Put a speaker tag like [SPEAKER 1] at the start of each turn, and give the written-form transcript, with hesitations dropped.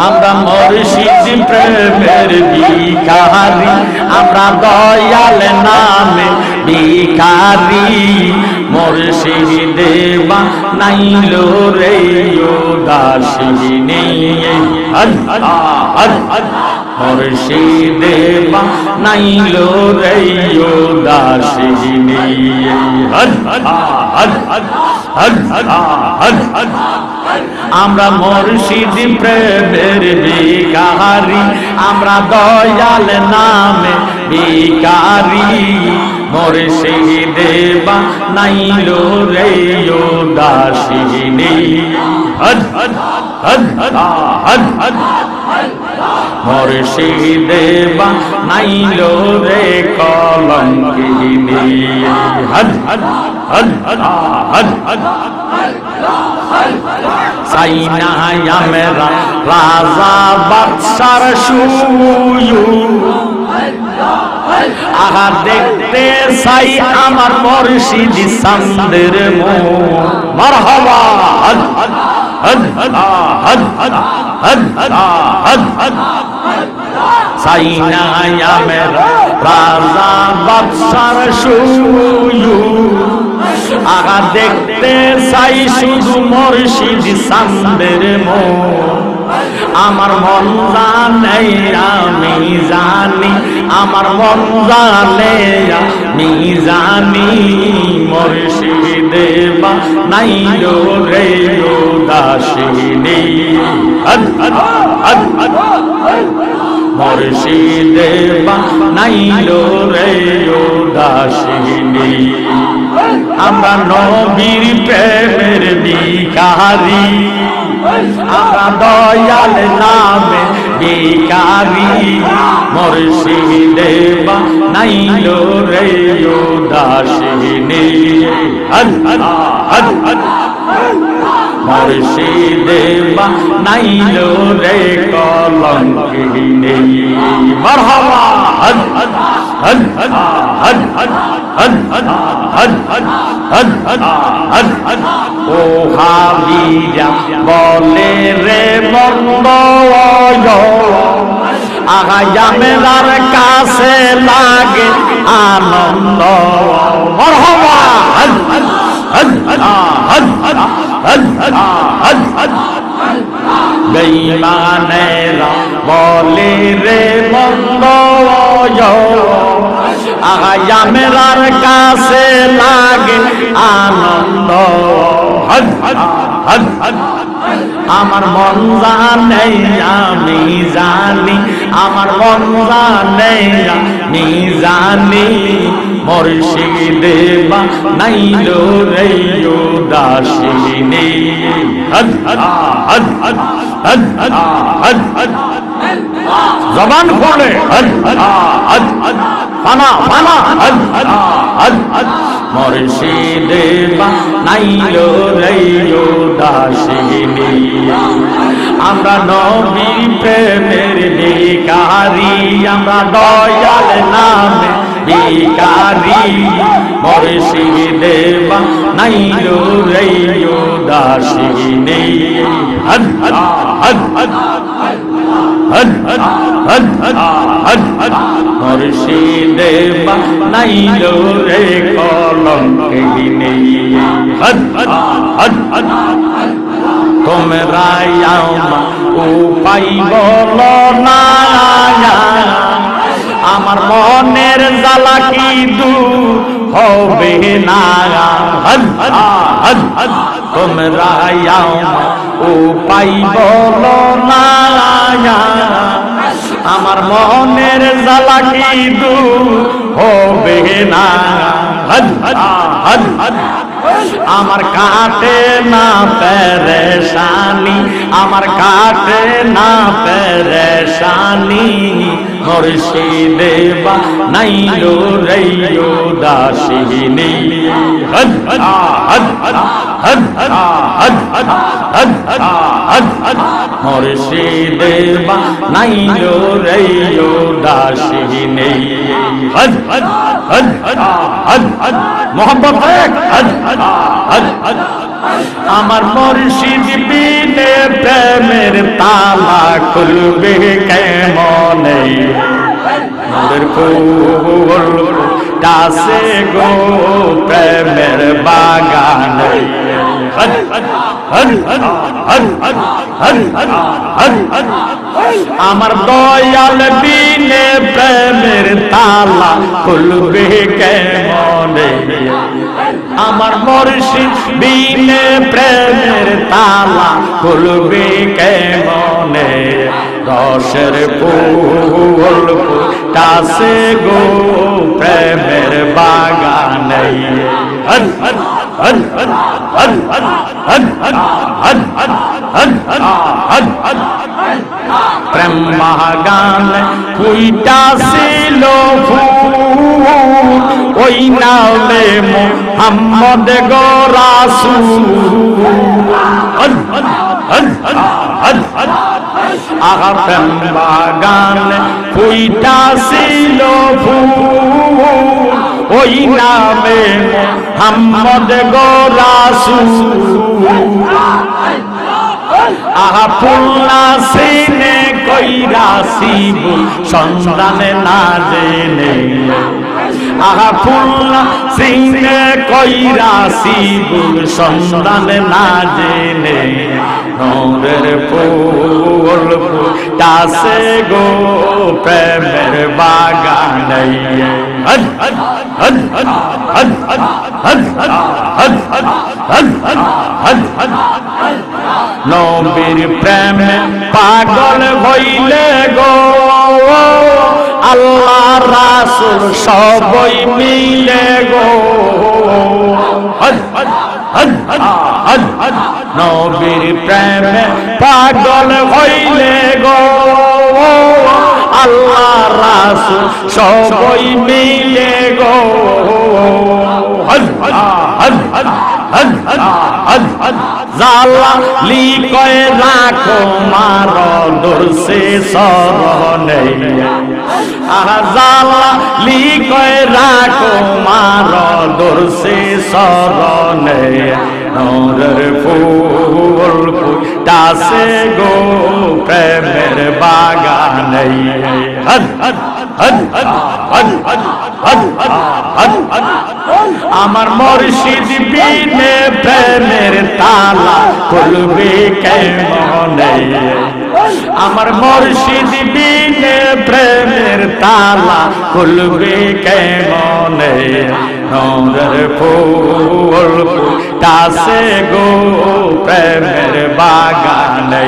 [SPEAKER 1] আমরা মুর্শিদ প্রেমের ভিখারি, আমরা দয়াল নামে ভিখারি। মুর্শিদ বানাইলো রে উদাসীনী, মুর্শিদ বানাইলো রে উদাসীনী। আমরা মুর্শিদ প্রেমের ভিখারি, আমরা দয়াল নামে ভিখারি। মুর্শিদ বানাইলো রে উদাসীনী, মুর্শিদ বানাইলো রে কলঙ্কিনী। চাই না আমরা রাজা বাদশার শুয়ু, আহা দেখতে চাই আমার মুর্শিদ চাঁদের মুখ। মারহাবা চাই না আমরা রাজা বাদশার শুয়ু, আগা দেখতে চাই শুধু মুর্শিদ চাঁদের মুখ। আমার মন জানে আমি জানি, আমার মন জানে আমি জানি। মুর্শিদ বানাইলো রে উদাসীনী, মুর্শিদ বানাইলো রে উদাসীনী। আমরা নবীর প্রেমের ভিখারি, আমরা দয়াল নামে ভিখারি। মুর্শিদ বানাইলো রে উদাসীনী, মুর্শিদ বানাইলো রে কলঙ্কিনী। মারহাবা ও হাবিরা বলে রে মন্দ, আগায়ামের কাছে লাগে আনন্দ। মারহাবা বেঈমানেরা বলে রে মন্দ, আগায়ামের কাছে লাগে আনন্দ। আমার মন জানে আমি জানি, আমার মন জানে আমি জানি। মুর্শিদ বানাইলো রে উদাসীনী, জবান খুলে ফানা ফানা। মুর্শিদ বানাইলো রে উদাসীনী, আমরা নবীর প্রেমের ভিখারি, আমরা দয়াল নামে ভিখারি। মুর্শিদ বানাইলো রে উদাসীনী, মুর্শিদ বানাইলো রে কলঙ্কিনী। তোমরা উপায় বলো না, আমার মনের জ্বালা কি দূর হবে না। তোমরা উপায় বলো না, আমার মনের জ্বালা কি দূর হবে না। আমার কাটে না পেরেশানি, আমার কাটে না পেরেশানি। মুর্শিদ বানাইলো রে উদাসীনী, মুর্শিদ বানাইলো রে উদাসীনী। मोहब्बत है আমার মুর্শিদ বিনে প্রেমের তালা খুলবে কেমনে নূরের ফুল দাসে গো প্রেমের বাগানে আমার দয়াল বিনে প্রেমের তালা খুলবে কেমনে আমার মুর্শিদ বিনে প্রেমের তালা খুলবে কেমনে রসের ফুল ফুটাছে গো প্রেমের বাগানে প্রেম বাগানে ফুটাছিল ফুল ওই নামে মুহাম্মদ গো রাসূল আগা প্রেম বাগানে ফুটাছিল ফুল ওই নামে মুহাম্মদ গো রাসূল আহা ফুল্লা সিনে কইরাছি সন্ধানে না জেনে আহা ফুল্লা সিনে কইরাছি সন্ধানে না জেনে নূরের ফুল ফুটাছে গো প্রেমের বাগানে নবীর প্রেমে পাগল হইলে গো আল্লাহ রাসূল সবাই মিলে গো নবীর প্রেমে পাগল হইলে গো আল্লাহ রাসূল সবাই মিলে গো জালালি কয় রাখো মার দর্শে শরণে জালালি কয় রাখো মার দর্শে শরণে নূরের ফুল ফুটাছে গো প্রেমের বাগানে আমার মুর্শিদ বিনে প্রেমের তালা খুলবে কেমনে আমার মুর্শিদ বিনে প্রেমের তালা খুলবে কেমনে নূরের ফুল ফুটাছে গো প্রেমের বাগানে